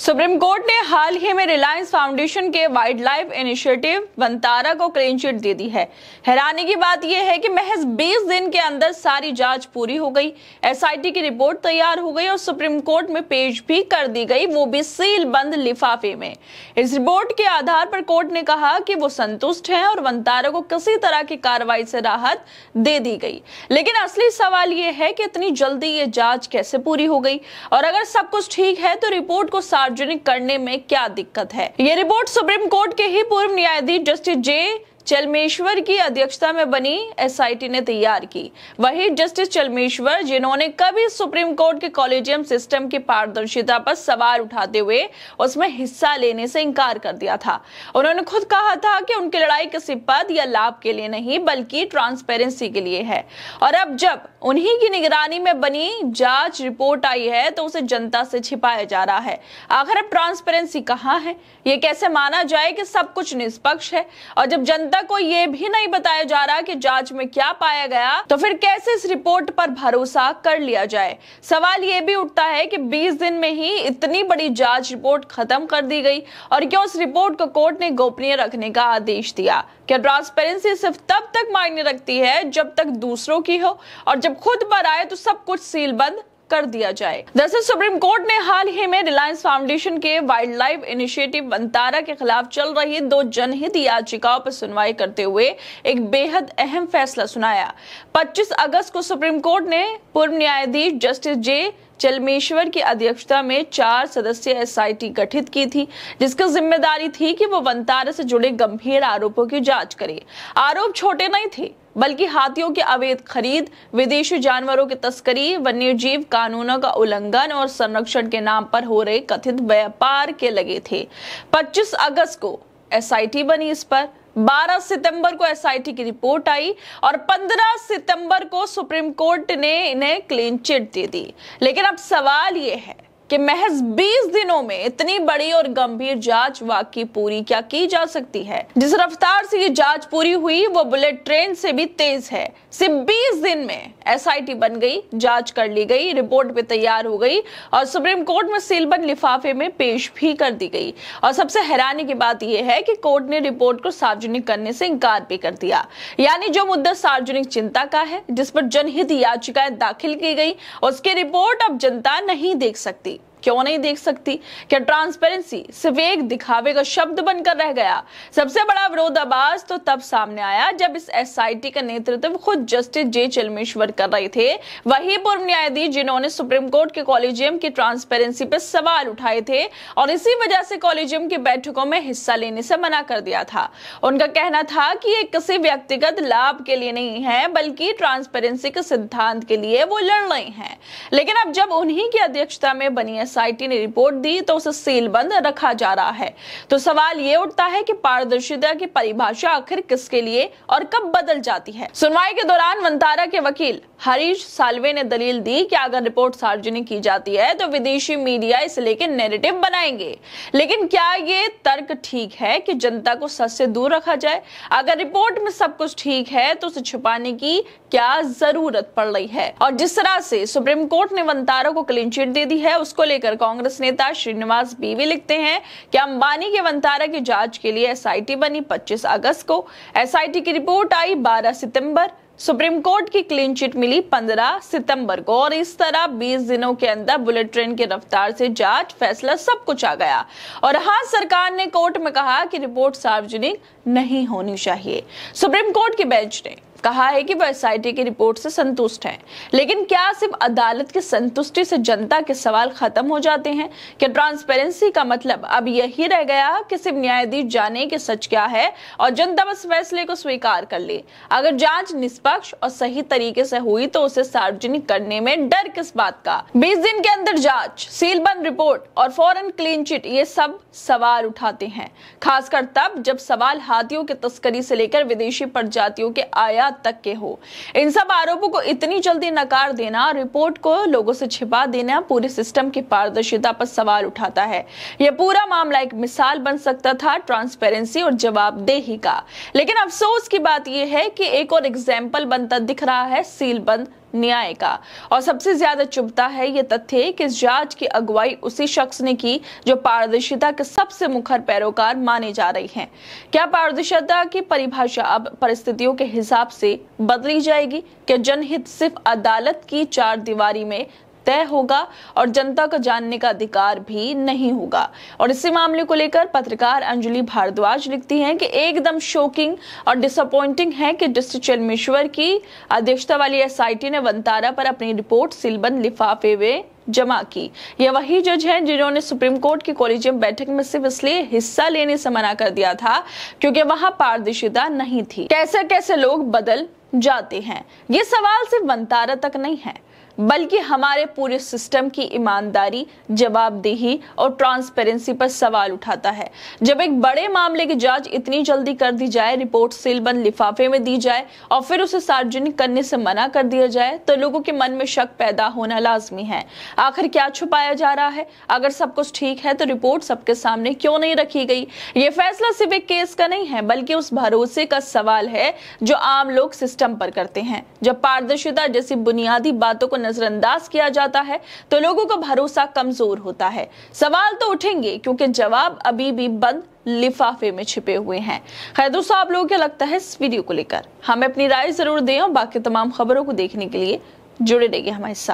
Supreme court ने हाल ही में Reliance foundation के वाइल्ड लाइफ इनिशिएटिव वंतारा को क्लीन चिट दे दी है। हैरानी की बात यह है कि महज 20 दिन के अंदर सारी जांच पूरी हो गई, एसआईटी की रिपोर्ट तैयार हो गई और सुप्रीम कोर्ट में पेश भी कर दी गई, वो भी सील बंद लिफाफे में। इस रिपोर्ट के आधार पर कोर्ट ने कहा कि वो संतुष्ट हैं और वंतारा को किसी तरह की कार्रवाई से राहत दे दी गई। लेकिन असली सवाल ये है कि इतनी जल्दी ये जांच कैसे पूरी हो गई और अगर सब कुछ ठीक है तो रिपोर्ट को सार्वजनिक करने में क्या दिक्कत है। ये रिपोर्ट सुप्रीम कोर्ट के ही पूर्व न्यायाधीश जस्टिस जे चलमेश्वर की अध्यक्षता में बनी एसआईटी ने तैयार की। वही जस्टिस चलमेश्वर, जिन्होंने कभी सुप्रीम कोर्ट के कॉलेजियम सिस्टम की पारदर्शिता पर सवाल उठाते हुए उसमें हिस्सा लेने से इनकार कर दिया था। उन्होंने खुद कहा था कि उनकी लड़ाई किसी पद या लाभ के लिए नहीं बल्कि ट्रांसपेरेंसी के लिए है। और अब जब उन्हीं की निगरानी में बनी जांच रिपोर्ट आई है तो उसे जनता से छिपाया जा रहा है। आखिर अब ट्रांसपेरेंसी कहाँ है? ये कैसे माना जाए कि सब कुछ निष्पक्ष है और जब जनता को यह भी नहीं बताया जा रहा कि जांच में क्या पाया गया तो फिर कैसे इस रिपोर्ट पर भरोसा कर लिया जाए। सवाल यह भी उठता है कि 20 दिन में ही इतनी बड़ी जांच रिपोर्ट खत्म कर दी गई और क्यों उस रिपोर्ट को कोर्ट ने गोपनीय रखने का आदेश दिया। क्या ट्रांसपेरेंसी सिर्फ तब तक मायने रखती है जब तक दूसरों की हो और जब खुद पर आए तो सब कुछ सीलबंद कर दिया जाए। दरअसल सुप्रीम कोर्ट ने हाल ही में रिलायंस फाउंडेशन के वाइल्ड लाइफ इनिशिएटिव वंतारा के खिलाफ चल रही 2 जनहित याचिकाओं पर सुनवाई करते हुए एक बेहद अहम फैसला सुनाया। 25 अगस्त को सुप्रीम कोर्ट ने पूर्व न्यायाधीश जस्टिस जे चलमेश्वर की अध्यक्षता में 4 सदस्यीय एसआईटी गठित की थी, जिसकी जिम्मेदारी थी कि वो वंतारा से जुड़े गंभीर आरोपों की जांच करे। आरोप छोटे नहीं थे बल्कि हाथियों की अवैध खरीद, विदेशी जानवरों की तस्करी, वन्यजीव कानूनों का उल्लंघन और संरक्षण के नाम पर हो रहे कथित व्यापार के लगे थे। 25 अगस्त को एसआईटी बनी, इस पर 12 सितंबर को एसआईटी की रिपोर्ट आई और 15 सितंबर को सुप्रीम कोर्ट ने इन्हें क्लीन चिट दे दी। लेकिन अब सवाल ये है कि महज 20 दिनों में इतनी बड़ी और गंभीर जांच वाकई पूरी क्या की जा सकती है? जिस रफ्तार से ये जांच पूरी हुई वो बुलेट ट्रेन से भी तेज है। सिर्फ 20 दिन में एसआईटी बन गई, जांच कर ली गई, रिपोर्ट भी तैयार हो गई और सुप्रीम कोर्ट में सीलबंद लिफाफे में पेश भी कर दी गई। और सबसे हैरानी की बात यह है कि कोर्ट ने रिपोर्ट को सार्वजनिक करने से इनकार भी कर दिया। यानी जो मुद्दा सार्वजनिक चिंता का है, जिस पर जनहित याचिकाएं दाखिल की गई, उसकी रिपोर्ट अब जनता नहीं देख सकती। क्यों नहीं देख सकती? क्या ट्रांसपेरेंसी सिर्फ एक दिखावे का शब्द बनकर रह गया? सबसे बड़ा विरोधाभास तो तब सामने आया जब इस एसआईटी का नेतृत्व खुद जस्टिस जे चलमेश्वर कर रहे थे, वही पूर्व न्यायाधीश जिन्होंने सुप्रीम कोर्ट के कॉलेजियम की ट्रांसपेरेंसी पर सवाल उठाए थे और इसी वजह से कॉलेजियम की बैठकों में हिस्सा लेने से मना कर दिया था। उनका कहना था कि ये किसी व्यक्तिगत लाभ के लिए नहीं है बल्कि ट्रांसपेरेंसी के सिद्धांत के लिए वो लड़ रहे हैं। लेकिन अब जब उन्हीं की अध्यक्षता में बनी एसआईटी ने रिपोर्ट दी तो उसे सीलबंद रखा जा रहा है। तो सवाल ये उठता है कि पारदर्शिता की परिभाषा आखिर किसके लिए और कब बदल जाती है? सुनवाई के दौरान वंतारा के वकील हरीश साल्वे ने दलील दी कि अगर रिपोर्ट सार्वजनिक की जाती है तो विदेशी मीडिया इसे लेकर नैरेटिव बनाएंगे। लेकिन क्या ये तर्क ठीक है कि जनता को सच से दूर रखा जाए? अगर रिपोर्ट में सब कुछ ठीक है तो उसे छुपाने की क्या जरूरत पड़ रही है? और जिस तरह से सुप्रीम कोर्ट ने वंतारा को क्लीन चिट दे दी है, उसको लेकर कांग्रेस नेता श्रीनिवास बीवी लिखते हैं कि अंबानी के वंतारा की जांच के लिए एसआईटी बनी 25 अगस्त को, एसआईटी की रिपोर्ट आई 12 सितंबर, सुप्रीम कोर्ट की क्लीन चिट मिली 15 सितंबर को और इस तरह 20 दिनों के अंदर बुलेट ट्रेन की रफ्तार से जांच, फैसला सब कुछ आ गया। और हाँ, सरकार ने कोर्ट में कहा कि रिपोर्ट सार्वजनिक नहीं होनी चाहिए। सुप्रीम कोर्ट की बेंच ने कहा है कि वह एसआईटी की रिपोर्ट से संतुष्ट है। लेकिन क्या सिर्फ अदालत की संतुष्टि से जनता के सवाल खत्म हो जाते हैं? क्या ट्रांसपेरेंसी का मतलब अब यही रह गया कि सिर्फ न्यायाधीश जाने कि सच क्या है और जनता बस फैसले को स्वीकार कर ले? अगर जांच निष्पक्ष और सही तरीके से हुई तो उसे सार्वजनिक करने में डर किस बात का? 20 दिन के अंदर जांच, सीलबंद रिपोर्ट और फौरन क्लीन चिट, ये सब सवाल उठाते हैं, खासकर तब जब सवाल हाथियों की तस्करी से लेकर विदेशी प्रजातियों के आयात तक के हो। इन सब आरोपों को इतनी जल्दी नकार देना, रिपोर्ट को लोगों से छिपा देना पूरे सिस्टम की पारदर्शिता पर सवाल उठाता है। यह पूरा मामला एक मिसाल बन सकता था ट्रांसपेरेंसी और जवाबदेही का। लेकिन अफसोस की बात यह है कि एक और एग्जाम्पल बनता दिख रहा है सीलबंद न्याय का। और सबसे ज्यादा चुभता है ये तथ्य कि इस जांच की अगुवाई उसी शख्स ने की जो पारदर्शिता के सबसे मुखर पैरोकार माने जा रही हैं। क्या पारदर्शिता की परिभाषा अब परिस्थितियों के हिसाब से बदली जाएगी? क्या जनहित सिर्फ अदालत की चार दीवारी में तय होगा और जनता को जानने का अधिकार भी नहीं होगा? और इसी मामले को लेकर पत्रकार अंजलि भारद्वाज लिखती हैं कि एकदम शॉकिंग और डिसअपॉइंटिंग है कि जस्टिस चलमेश्वर की अध्यक्षता वाली एसआईटी ने वंतारा पर अपनी रिपोर्ट सीलबंद लिफाफे में जमा की। यह वही जज हैं जिन्होंने सुप्रीम कोर्ट की कॉलेजियम बैठक में सिर्फ इसलिए हिस्सा लेने से मना कर दिया था क्योंकि वहां पारदर्शिता नहीं थी। कैसे कैसे लोग बदल जाते हैं। ये सवाल सिर्फ वंतारा तक नहीं है बल्कि हमारे पूरे सिस्टम की ईमानदारी, जवाबदेही और ट्रांसपेरेंसी पर सवाल उठाता है। जब एक बड़े मामले की जांच इतनी जल्दी कर दी जाए, रिपोर्ट सीलबंद लिफाफे में दी जाए और फिर उसे सार्वजनिक करने से मना कर दिया जाए तो लोगों के मन में शक पैदा होना लाजमी है। आखिर क्या छुपाया जा रहा है? अगर सब कुछ ठीक है तो रिपोर्ट सबके सामने क्यों नहीं रखी गई? ये फैसला सिर्फ एक केस का नहीं है बल्कि उस भरोसे का सवाल है जो आम लोग सिस्टम पर करते हैं। जब पारदर्शिता जैसी बुनियादी बातों को नजरअंदाज किया जाता है तो लोगों का भरोसा कमजोर होता है। सवाल तो उठेंगे क्योंकि जवाब अभी भी बंद लिफाफे में छिपे हुए हैं। खैर दोस्तों, आप लोगों को क्या लगता है इस वीडियो को लेकर? हमें अपनी राय जरूर दें और बाकी तमाम खबरों को देखने के लिए जुड़े रहिए हमारे साथ।